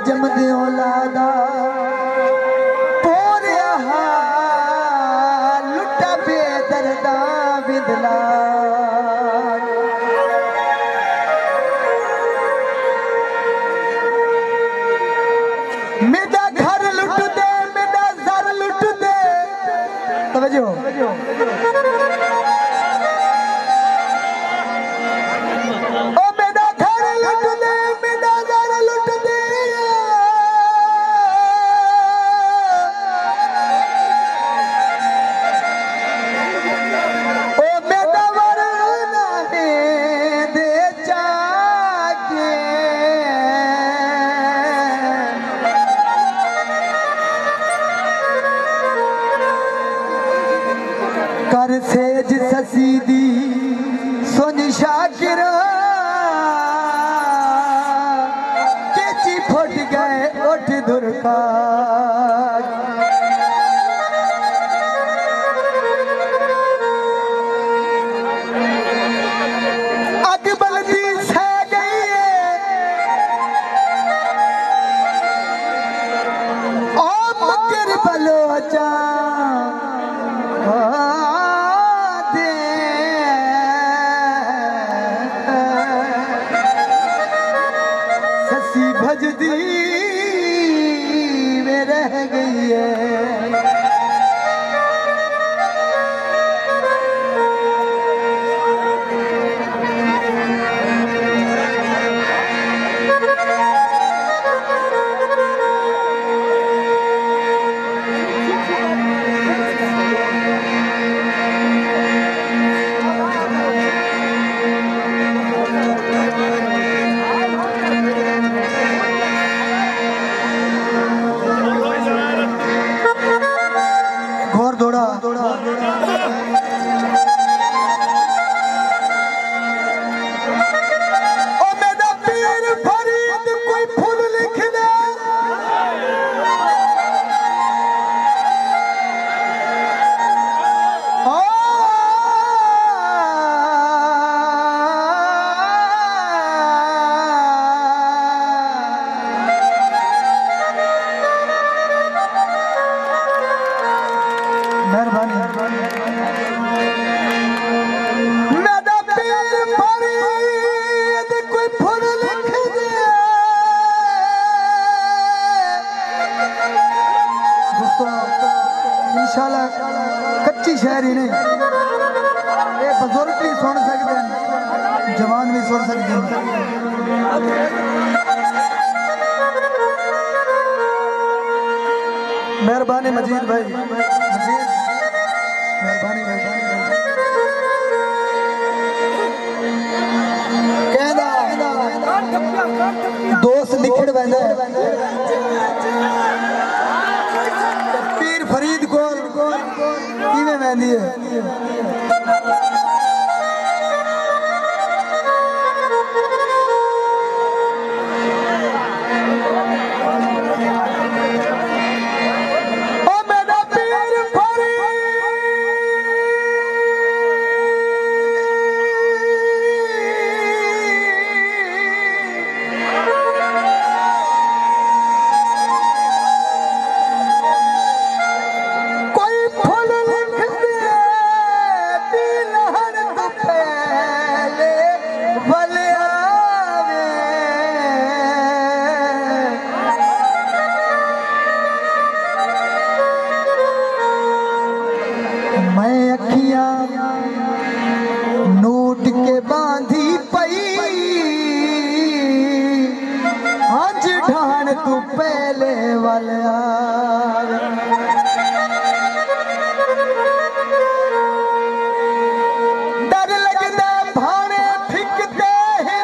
जमदे औलादा पोरिया लुटा बेदरदा बिदला मेरा घर लुट दे मेरा सर लुट दे तवज्जो ओ मेरा घर लुट दे मेरा सर लुट दे ओ मेरा वरना दे जाके कर सेज ससीदी सोनी शाकिर केची फट गए उठ दुर्का अकबल दी सह गई है ओ मकर बलोचा भजदी में रह गई है कच्ची शायरी नहीं ये बुजुर्ग भी सुन सकते हैं जवान भी सुन सकते हैं मेहरबानी मजीद भाई मजीद मेहरबानी कहना दोस्त लिखण वैंदा पीर फरीद को किवें वैंदी है नोट के बांधी पई हज ढाण तू पहले वाला डर लगदा भाने फिकते हैं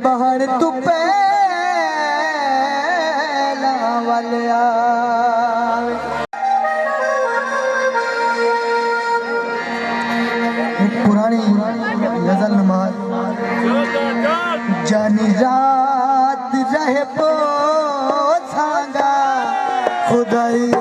बहन तू पहला वालिया पुरानी गजल नमाज जानी रात रहे पोछांगा खुदाई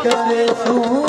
करे सो